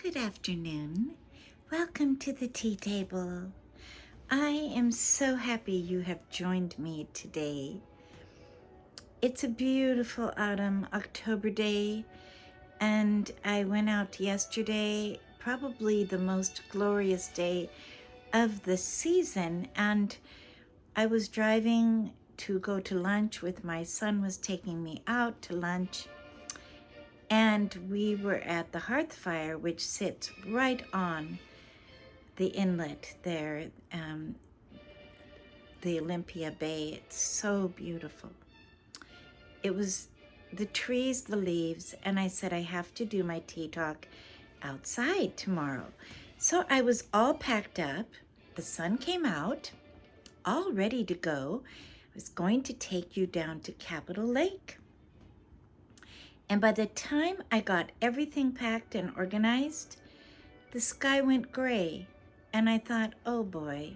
Good afternoon. Welcome to the tea table. I am so happy you have joined me today. It's a beautiful autumn October day, and I went out yesterday, probably the most glorious day of the season, and I was driving to go to lunch with my son was taking me out to lunch. And we were at the hearth fire, which sits right on the inlet there, the Olympia Bay. It's so beautiful. It was the trees, the leaves, and I said I have to do my tea talk outside tomorrow. So I was all packed up. The sun came out, all ready to go. I was going to take you down to Capitol Lake. And by the time I got everything packed and organized, the sky went gray. And I thought, oh boy,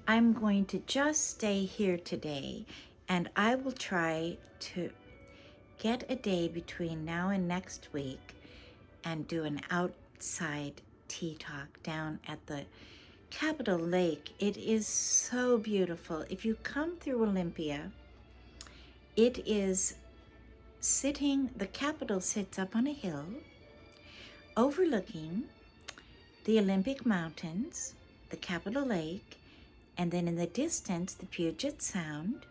I'm going to just stay here today, and I will try to get a day between now and next week and do an outside tea talk down at the Capitol Lake. It is so beautiful. If you come through Olympia, it is the Capitol sits up on a hill overlooking the Olympic Mountains, the Capitol Lake, and then in the distance, the Puget Sound.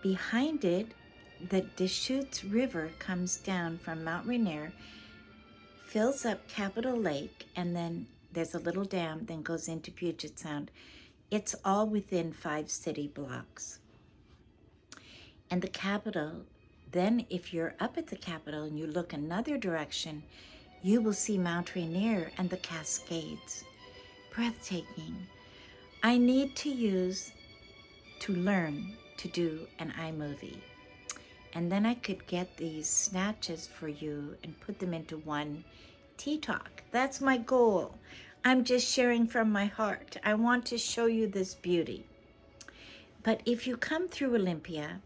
Behind it, the Deschutes River comes down from Mount Rainier, fills up Capitol Lake, and then there's a little dam, then goes into Puget Sound. It's all within 5 city blocks. And the Capitol, then if you're up at the Capitol and you look another direction, you will see Mount Rainier and the Cascades. Breathtaking. I need to learn to do an iMovie. And then I could get these snatches for you and put them into one tea talk. That's my goal. I'm just sharing from my heart. I want to show you this beauty. But if you come through Olympia,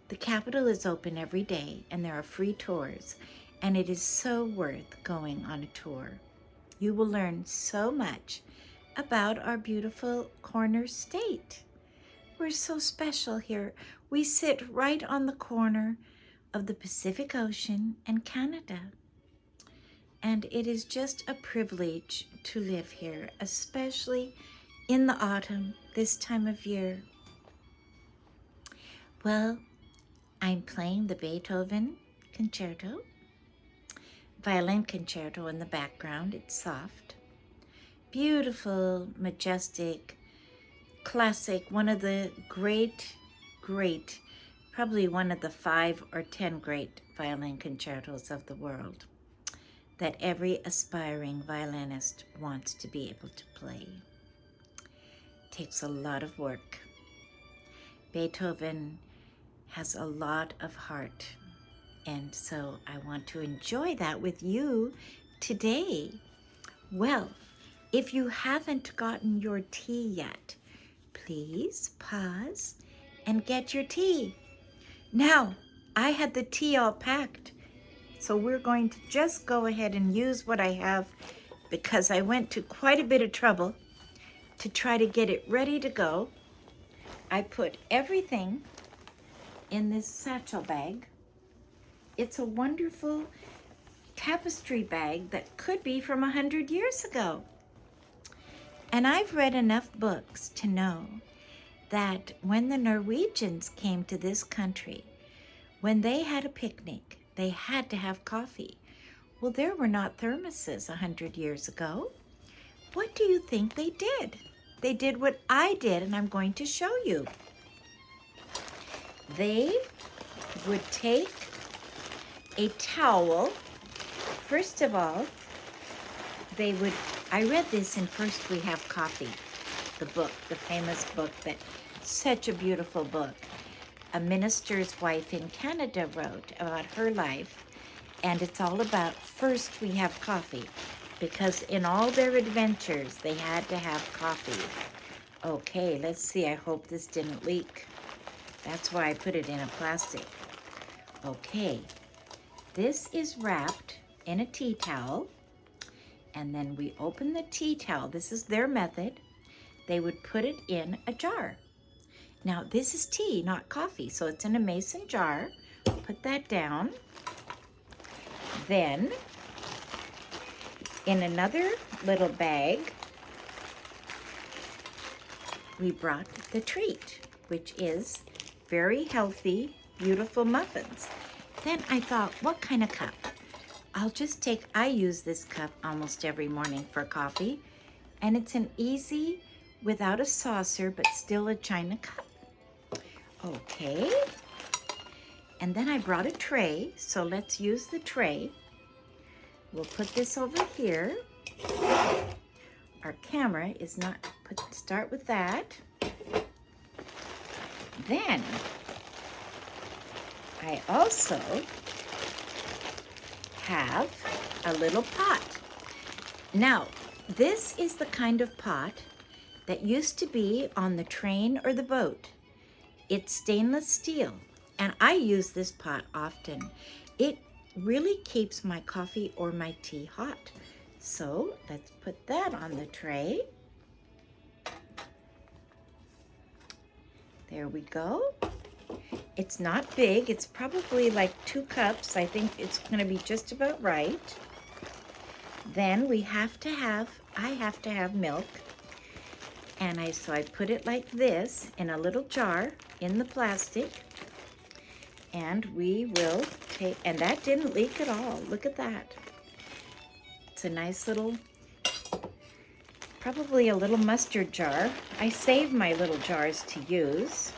the Capitol is open every day, and there are free tours, and it is so worth going on a tour. You will learn so much about our beautiful corner state. We're so special here. We sit right on the corner of the Pacific Ocean and Canada. And it is just a privilege to live here, especially in the autumn, this time of year. Well, I'm playing the Beethoven concerto, violin concerto in the background. It's soft, beautiful, majestic, classic, one of the great, probably one of the 5 or 10 great violin concertos of the world that every aspiring violinist wants to be able to play. It takes a lot of work. Beethoven has a lot of heart, and so I want to enjoy that with you today. Well, if you haven't gotten your tea yet, please pause and get your tea. Now, I had the tea all packed, so we're going to just go ahead and use what I have, because I went to quite a bit of trouble to try to get it ready to go. I put everything in this satchel bag. It's a wonderful tapestry bag that could be from 100 years ago. And I've read enough books to know that when the Norwegians came to this country, when they had a picnic, they had to have coffee. Well, there were not thermoses 100 years ago. What do you think they did? They did what I did, and I'm going to show you. They would take a towel. First of all, I read this in First We Have Coffee, the book, the famous book, that such a beautiful book. A minister's wife in Canada wrote about her life, and it's all about First We Have Coffee, because in all their adventures, they had to have coffee. Okay, let's see, I hope this didn't leak. That's why I put it in a plastic. Okay, this is wrapped in a tea towel, And then we open the tea towel. This is their method. They would put it in a jar. Now, this is tea, not coffee, so it's in a mason jar. Put that down. Then, in another little bag, we brought the treat, which is very healthy, beautiful muffins. Then I thought, what kind of cup? I use this cup almost every morning for coffee, and it's an easy, without a saucer, but still a china cup. Okay. And then I brought a tray, so let's use the tray. We'll put this over here. Our camera is not, start with that. Then, I also have a little pot. Now, this is the kind of pot that used to be on the train or the boat. It's stainless steel, and I use this pot often. It really keeps my coffee or my tea hot. So let's put that on the tray. There we go. It's not big. It's probably like 2 cups. I think it's going to be just about right. Then I have to have milk. And so I put it like this in a little jar in the plastic. And we will take, and that didn't leak at all. Look at that. It's a nice little, probably a little mustard jar. I save my little jars to use.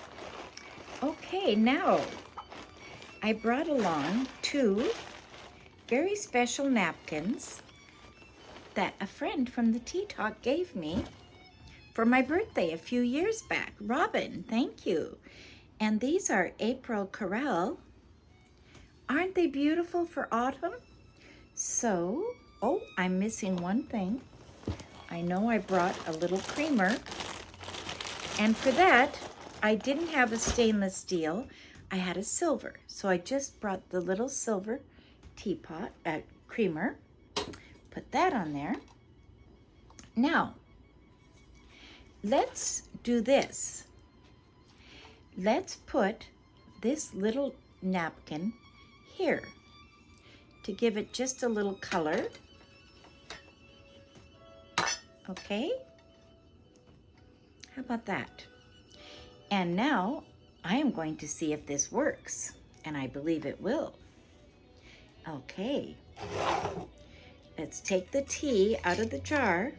Okay, now I brought along 2 very special napkins that a friend from the Tea Talk gave me for my birthday a few years back. Robin, thank you. And these are April Corral. Aren't they beautiful for autumn? So, oh, I'm missing one thing. I know I brought a little creamer. And for that, I didn't have a stainless steel. I had a silver. So I just brought the little silver teapot, creamer. Put that on there. Now, let's do this. Let's put this little napkin here to give it just a little color. Okay? How about that? And now I am going to see if this works, and I believe it will. Okay. Let's take the tea out of the jar.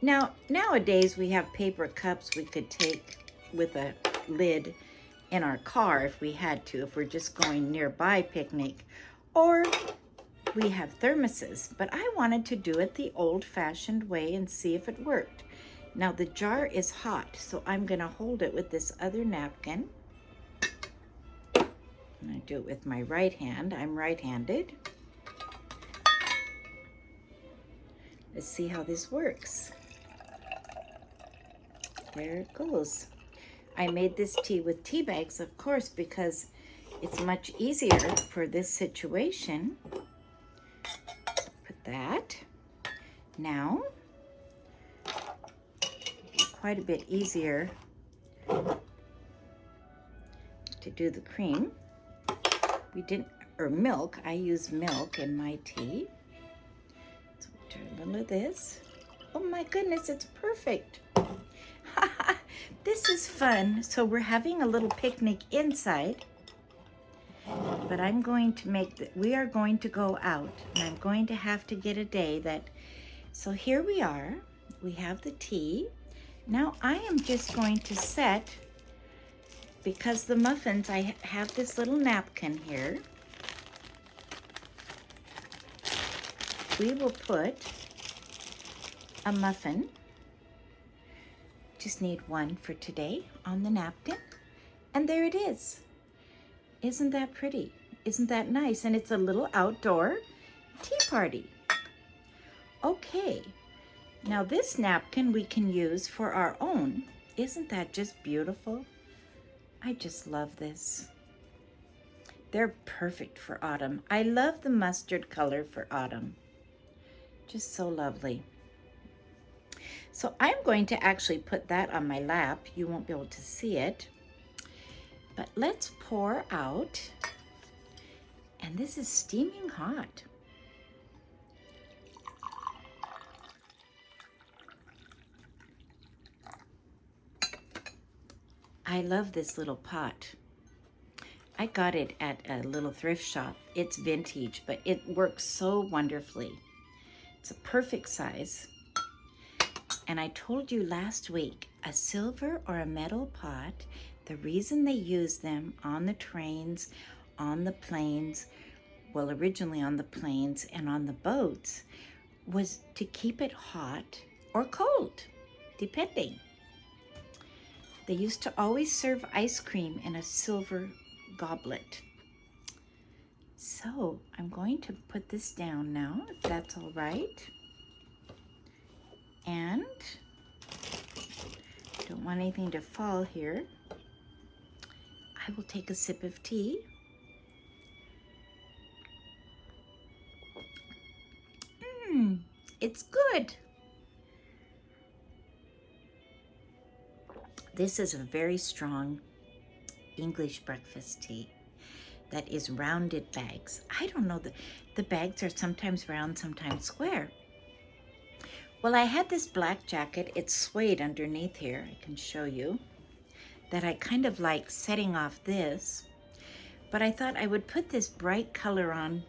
Now, nowadays we have paper cups we could take with a lid in our car if we had to, if we're just going nearby picnic, or we have thermoses, but I wanted to do it the old-fashioned way and see if it worked. Now the jar is hot, so I'm gonna hold it with this other napkin. And I do it with my right hand. I'm right-handed. Let's see how this works. There it goes. I made this tea with tea bags, of course, because it's much easier for this situation. Put that. Now, quite a bit easier to do the cream. Milk. I use milk in my tea. So do a little of this. Oh my goodness, it's perfect. This is fun. So we're having a little picnic inside, but I'm going to we are going to go out, and I'm going to have to get a day that, so here we are. We have the tea. Now I am just going to set, because the muffins, I have this little napkin here. We will put a muffin, just need one for today, on the napkin. And there it is. Isn't that pretty? Isn't that nice? And it's a little outdoor tea party. Okay, now this napkin we can use for our own. Isn't that just beautiful? I just love this. They're perfect for autumn. I love the mustard color for autumn. Just so lovely. So I'm going to actually put that on my lap. You won't be able to see it. But let's pour out. And this is steaming hot. I love this little pot. I got it at a little thrift shop. It's vintage, but it works so wonderfully. It's a perfect size. And I told you last week, a silver or a metal pot, the reason they use them on the trains, on the planes, well, originally on the planes and on the boats, was to keep it hot or cold, depending. They used to always serve ice cream in a silver goblet. So I'm going to put this down now, if that's all right. And don't want anything to fall here. I will take a sip of tea. It's good. This is a very strong English breakfast tea that is rounded bags. I don't know, the bags are sometimes round, sometimes square. Well, I had this black jacket. It's suede underneath here. I can show you that I kind of like setting off this, but I thought I would put this bright color on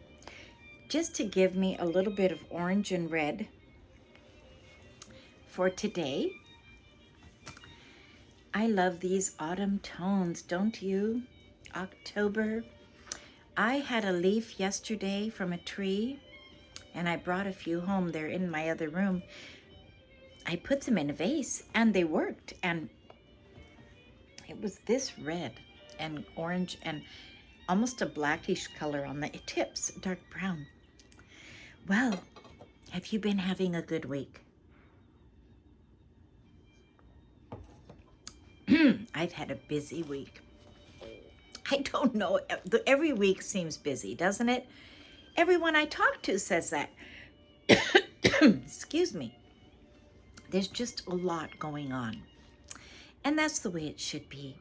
just to give me a little bit of orange and red for today. I love these autumn tones, don't you? October. I had a leaf yesterday from a tree, and I brought a few home. They're in my other room. I put them in a vase, and they worked, and it was this red and orange and almost a blackish color on the tips, dark brown. Well, have you been having a good week? I've had a busy week. I don't know, every week seems busy, doesn't it? Everyone I talk to says that. Excuse me. There's just a lot going on. And that's the way it should be.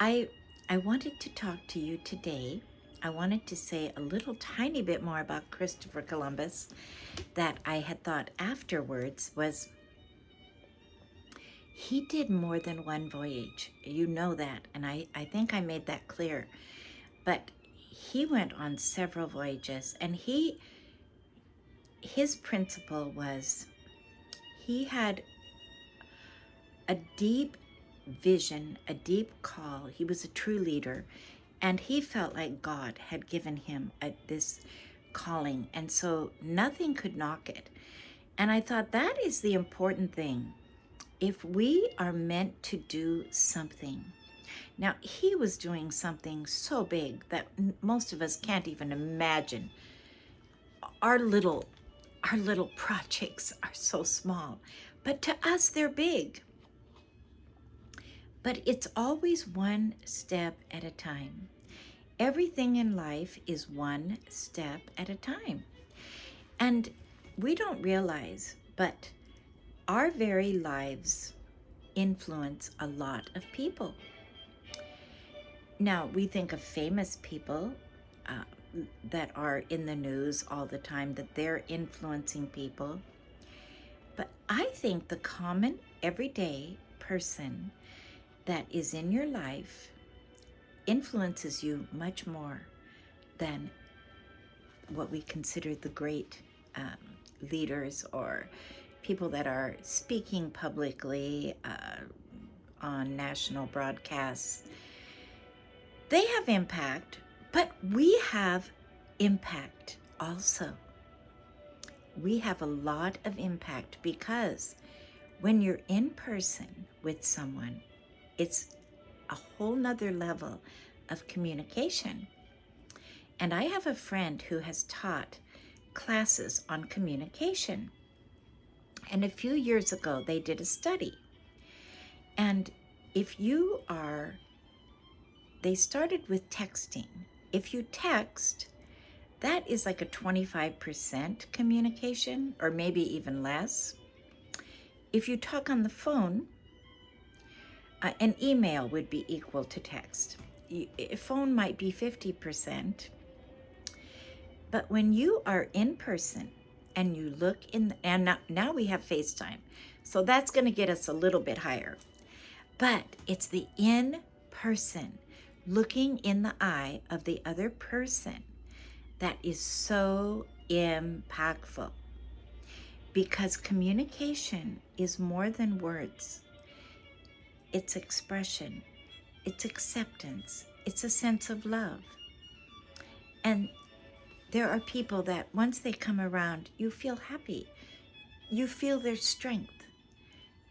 I wanted to talk to you today. I wanted to say a little tiny bit more about Christopher Columbus that I had thought afterwards was he did more than one voyage. You know that, and I think I made that clear. But he went on several voyages, and his principle was he had a deep vision, a deep call. He was a true leader, and he felt like God had given him this calling, and so nothing could knock it. And I thought that is the important thing. If we are meant to do something, now he was doing something so big that most of us can't even imagine. Our little projects are so small, but to us they're big. But it's always one step at a time. Everything in life is one step at a time. And we don't realize, but our very lives influence a lot of people. Now, we think of famous people that are in the news all the time, that they're influencing people. But I think the common, everyday person that is in your life influences you much more than what we consider the great leaders or people that are speaking publicly on national broadcasts. They have impact, but we have impact also. We have a lot of impact because when you're in person with someone, it's a whole nother level of communication. And I have a friend who has taught classes on communication. And a few years ago, they did a study. And they started with texting. If you text, that is like a 25% communication, or maybe even less. If you talk on the phone, an email would be equal to text. A phone might be 50%, but when you are in person and you look in, and now we have FaceTime, so that's going to get us a little bit higher. But it's the in person, looking in the eye of the other person, that is so impactful, because communication is more than words. It's expression, it's acceptance, it's a sense of love. And there are people that once they come around, you feel happy, you feel their strength.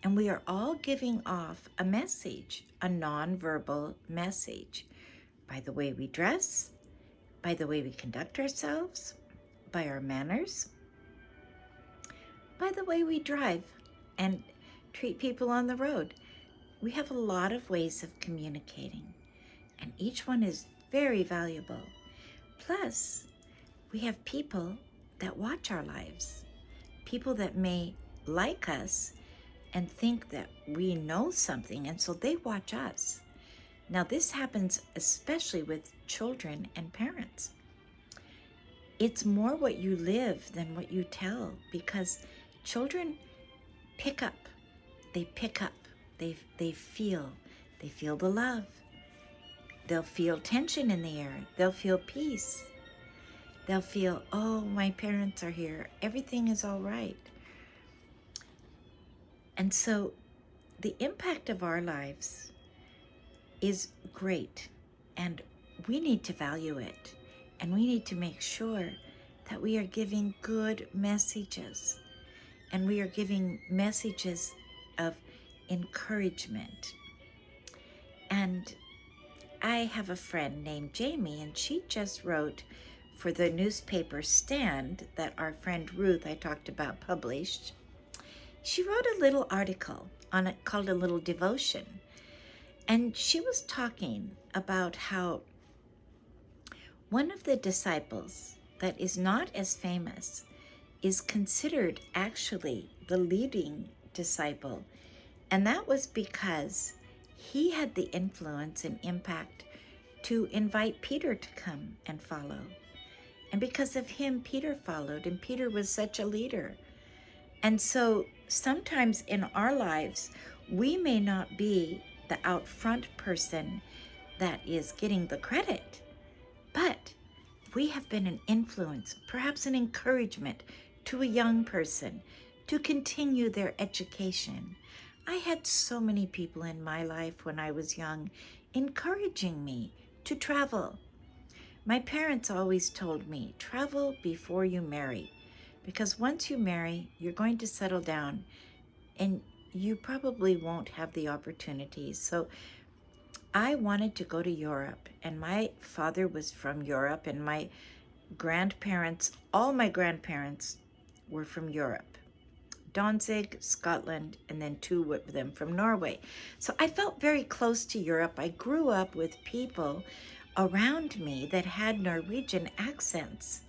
And we are all giving off a message, a nonverbal message, by the way we dress, by the way we conduct ourselves, by our manners, by the way we drive and treat people on the road. We have a lot of ways of communicating, and each one is very valuable. Plus, we have people that watch our lives, people that may like us and think that we know something, and so they watch us. Now, this happens especially with children and parents. It's more what you live than what you tell, because children pick up. They pick up. They feel the love. They'll feel tension in the air. They'll feel peace. They'll feel, oh, my parents are here. Everything is all right. And so the impact of our lives is great, and we need to value it, and we need to make sure that we are giving good messages, and we are giving messages of encouragement. And I have a friend named Jamie, and she just wrote for the newspaper Stand that our friend Ruth I talked about published. She wrote a little article on it called A Little Devotion. And she was talking about how one of the disciples that is not as famous is considered actually the leading disciple. And that was because he had the influence and impact to invite Peter to come and follow. And because of him, Peter followed, and Peter was such a leader. And so sometimes in our lives, we may not be the out front person that is getting the credit, but we have been an influence, perhaps an encouragement to a young person to continue their education. I had so many people in my life when I was young encouraging me to travel. My parents always told me, travel before you marry. Because once you marry, you're going to settle down and you probably won't have the opportunities. So I wanted to go to Europe, and my father was from Europe, and my grandparents, all my grandparents were from Europe. Danzig, Scotland, and then two of them from Norway. So I felt very close to Europe. I grew up with people around me that had Norwegian accents.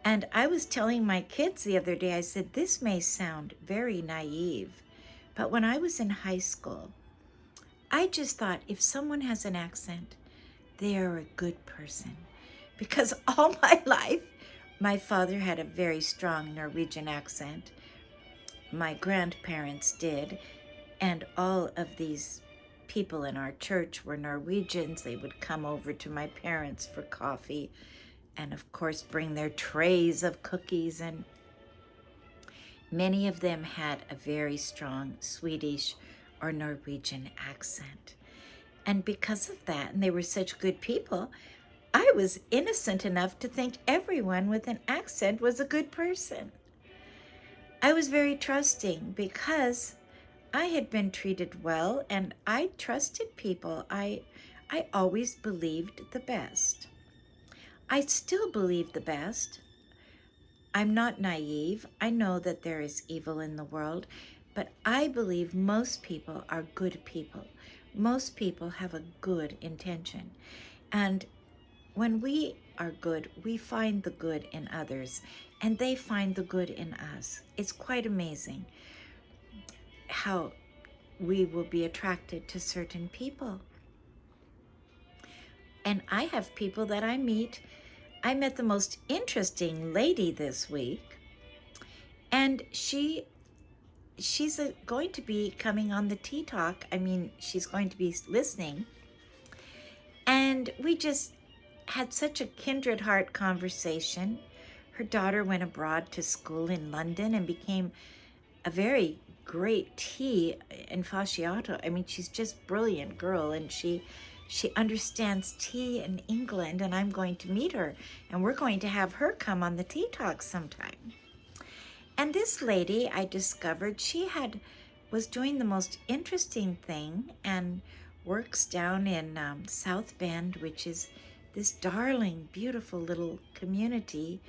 And I was telling my kids the other day, I said, this may sound very naive, but when I was in high school, I just thought if someone has an accent, they are a good person. Because all my life, my father had a very strong Norwegian accent. My grandparents did, and all of these people in our church were Norwegians. They would come over to my parents for coffee, and of course bring their trays of cookies, and many of them had a very strong Swedish or Norwegian accent. And because of that, and they were such good people, I was innocent enough to think everyone with an accent was a good person. I was very trusting because I had been treated well, and I trusted people. I always believed the best. I still believe the best. I'm not naive. I know that there is evil in the world, but I believe most people are good people. Most people have a good intention. And when we are good, we find the good in others, and they find the good in us. It's quite amazing how we will be attracted to certain people. And I have people that I meet. I met the most interesting lady this week, and she's going to be coming on the Tea Talk. I mean, she's going to be listening. And we just had such a kindred heart conversation. Her daughter went abroad to school in London and became a very great tea infasciato. I mean, she's just brilliant girl, and she understands tea in England, and I'm going to meet her, and we're going to have her come on the Tea Talk sometime. And this lady, I discovered, she was doing the most interesting thing and works down in South Bend, which is this darling, beautiful little community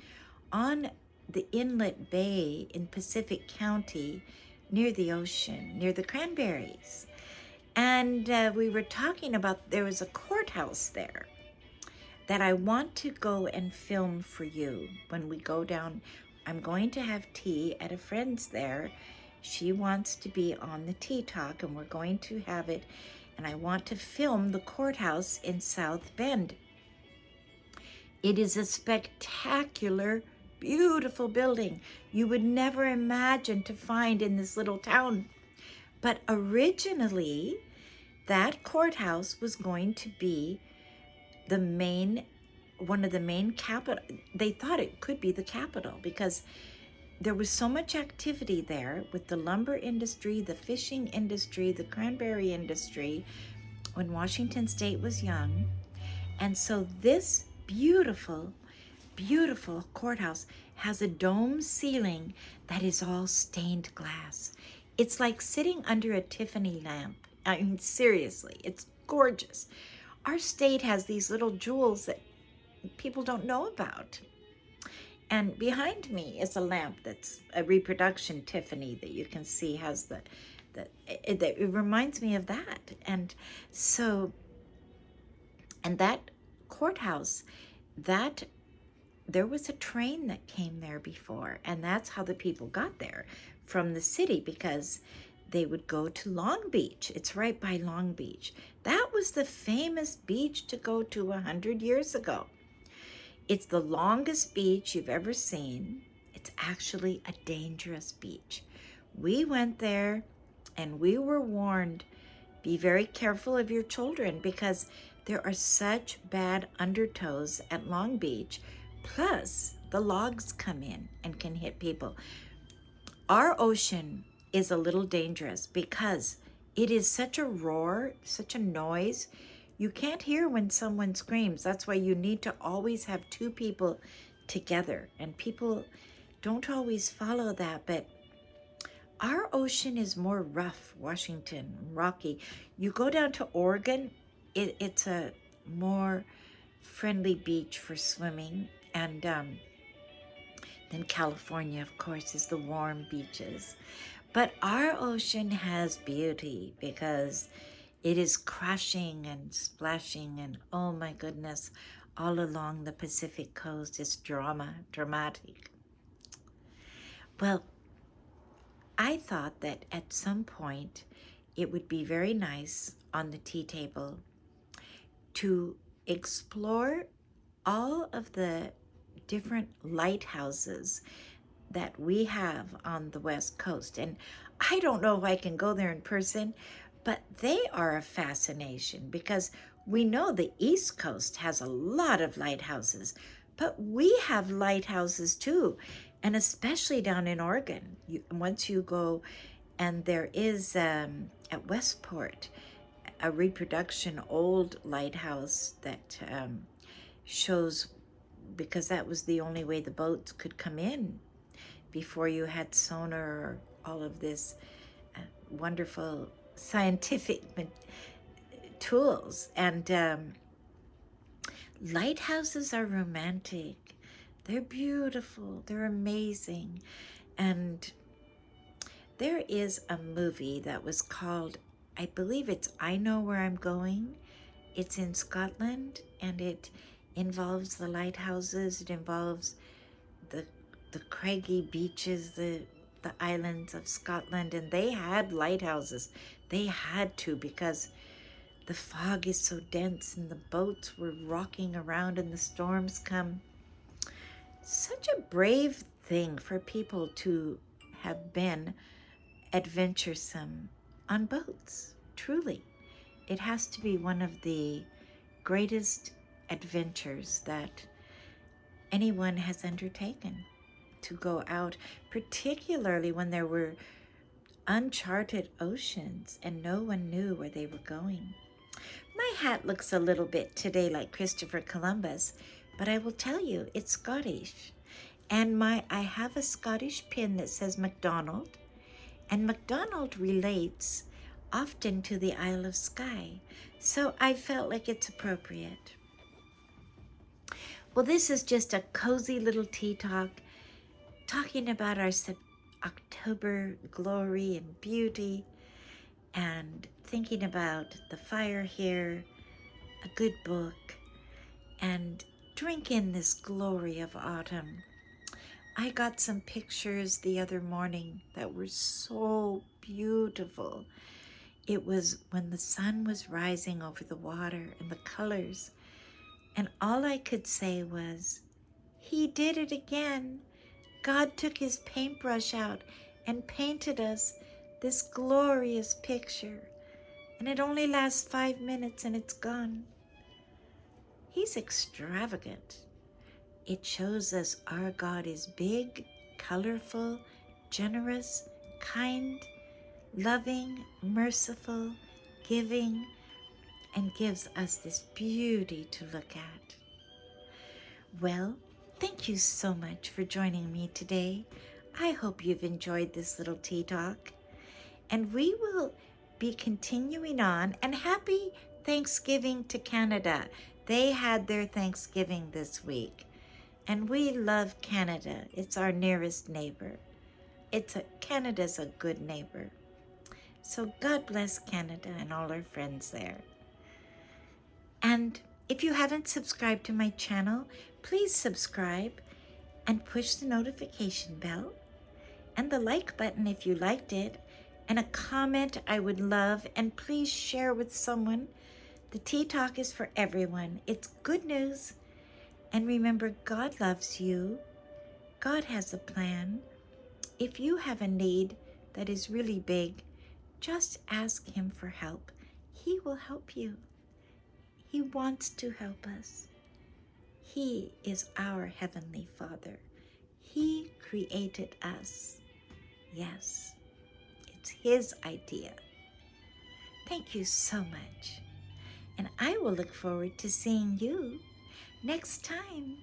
on the Inlet Bay in Pacific County, near the ocean, near the Cranberries. And we were talking about, there was a courthouse there that I want to go and film for you when we go down. I'm going to have tea at a friend's there. She wants to be on the Tea Talk, and we're going to have it. And I want to film the courthouse in South Bend. It is a spectacular, beautiful building you would never imagine to find in this little town. But originally, that courthouse was going to be one of the main capital. They thought it could be the capital because there was so much activity there with the lumber industry, the fishing industry, the cranberry industry when Washington State was young. And so this beautiful, beautiful courthouse has a dome ceiling that is all stained glass. It's like sitting under a Tiffany lamp. I mean, seriously, it's gorgeous. Our state has these little jewels that people don't know about. And behind me is a lamp that's a reproduction Tiffany that you can see has it reminds me of that. And so, and that courthouse, there was a train that came there before, and that's how the people got there from the city, because they would go to Long Beach. It's right by Long Beach. That was the famous beach to go to 100 years ago. It's the longest beach you've ever seen. It's actually a dangerous beach. We went there and we were warned, be very careful of your children because there are such bad undertows at Long Beach. Plus, the logs come in and can hit people. Our ocean is a little dangerous because it is such a roar, such a noise. You can't hear when someone screams. That's why you need to always have two people together. And people don't always follow that. But our ocean is more rough, Washington, rocky. You go down to Oregon, it's a more friendly beach for swimming. And then California, of course, is the warm beaches. But our ocean has beauty because it is crashing and splashing and, oh my goodness, all along the Pacific coast. It's dramatic. Well, I thought that at some point it would be very nice on the tea table to explore all of the different lighthouses that we have on the West Coast. And I don't know if I can go there in person, but they are a fascination because we know the East Coast has a lot of lighthouses, but we have lighthouses too, and especially down in Oregon. Once you go, and there is at Westport a reproduction old lighthouse that shows, because that was the only way the boats could come in before you had sonar or all of this wonderful scientific tools. And lighthouses are romantic. They're beautiful. They're amazing. And there is a movie that was called, I believe it's I Know Where I'm Going. It's in Scotland, and it involves the lighthouses. It involves the the craggy beaches, the islands of Scotland, and they had lighthouses. They had to, because the fog is so dense and the boats were rocking around and the storms come. Such a brave thing for people to have been adventuresome on boats. Truly, it has to be one of the greatest adventures that anyone has undertaken, to go out, particularly when there were uncharted oceans and no one knew where they were going. My hat looks a little bit today like Christopher Columbus, but I will tell you, it's Scottish. And I have a Scottish pin that says MacDonald, and MacDonald relates often to the Isle of Skye, so I felt like it's appropriate. Well, this is just a cozy little tea talk, talking about our October glory and beauty, and thinking about the fire here, a good book, and drink in this glory of autumn. I got some pictures the other morning that were so beautiful. It was when the sun was rising over the water and the colors, and all I could say was, He did it again. God took his paintbrush out and painted us this glorious picture, and it only lasts 5 minutes and it's gone. He's extravagant. It shows us our God is big, colorful, generous, kind, loving, merciful, giving, and gives us this beauty to look at. Well, thank you so much for joining me today. I hope you've enjoyed this little tea talk, and we will be continuing on. And happy Thanksgiving to Canada. They had their Thanksgiving this week, and we love Canada. It's our nearest neighbor. Canada's a good neighbor. So God bless Canada and all our friends there. And if you haven't subscribed to my channel, please subscribe and push the notification bell and the like button if you liked it, and a comment I would love, and please share with someone. The Tea Talk is for everyone. It's good news. And remember, God loves you. God has a plan. If you have a need that is really big, just ask Him for help. He will help you. He wants to help us. He is our Heavenly Father. He created us. Yes, it's His idea. Thank you so much. And I will look forward to seeing you next time.